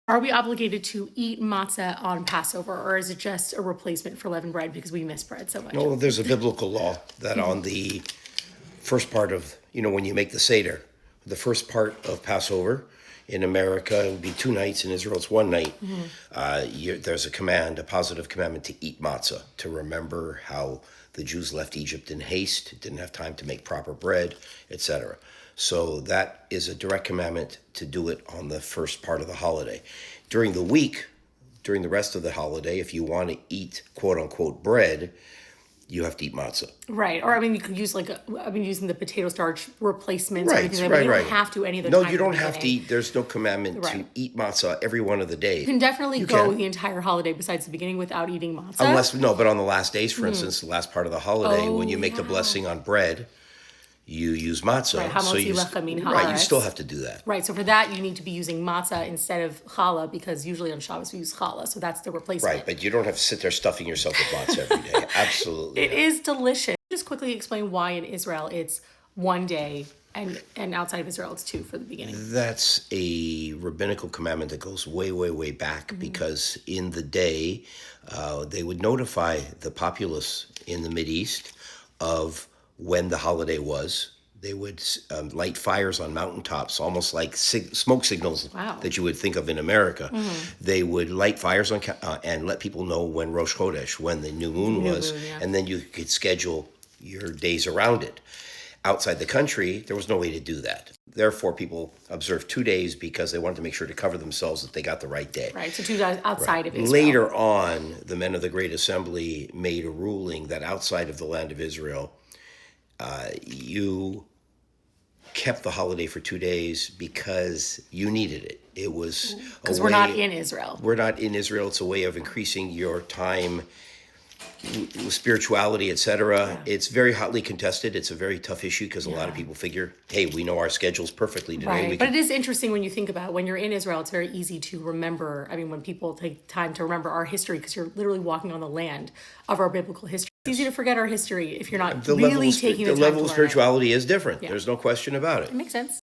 Are we obligated to eat matzah on Passover, or is it just a replacement for leavened bread because we miss bread so much? No, there's a biblical law that on the first part of, when you make the Seder, the first part of Passover in America, it would be 2 nights. In Israel, it's 1 night. There's a command, a positive commandment to eat matzah, to remember how the Jews left Egypt in haste, didn't have time to make proper bread, etc. So that is a direct commandment to do it on the first part of the holiday. During the week, during the rest of the holiday, if you want to eat quote unquote bread, you have to eat matzah. Right. Or, you could use I've been using the potato starch replacements. Right, or anything right, you right. don't have to any of the No, time. you don't have to eat. There's no commandment to Right. eat matzah every one of the days. You can definitely go can. the entire holiday besides the beginning without eating matzah. But on the last days, for instance, the last part of the holiday, when you make the blessing on bread, you use matzah. Right, hamotzi lechem min right, you haaretz. still have to do that. Right, so for that you need to be using matzah instead of challah, because usually on Shabbos we use challah, so that's the replacement. Right, but you don't have to sit there stuffing yourself with matzah every day. Absolutely. It is delicious. Just quickly explain why in Israel it's 1 day and outside of Israel it's 2 for the beginning. That's a rabbinical commandment that goes way, way, way back, because in the day they would notify the populace in the Mideast of when the holiday was. They would light fires on mountaintops, almost like smoke signals that you would think of in America. They would light fires on and let people know when Rosh Chodesh, when the new moon was, and then you could schedule your days around it. Outside the country, there was no way to do that. Therefore, people observed 2 days because they wanted to make sure to cover themselves that they got the right day. Right, so 2 days outside of Israel. Later on, the men of the Great Assembly made a ruling that outside of the land of Israel, you kept the holiday for 2 days because you needed it. It was because we're not in Israel. We're not in Israel. It's a way of increasing your time, spirituality, etc. It's very hotly contested. It's a very tough issue because a lot of people figure, hey, we know our schedules perfectly today. Right, but it is interesting when you think about it. When you're in Israel, it's very easy to remember. When people take time to remember our history, because you're literally walking on the land of our biblical history. It's easy to forget our history if you're not really taking the time to learn it. The level of spirituality is different. There's no question about it. It makes sense.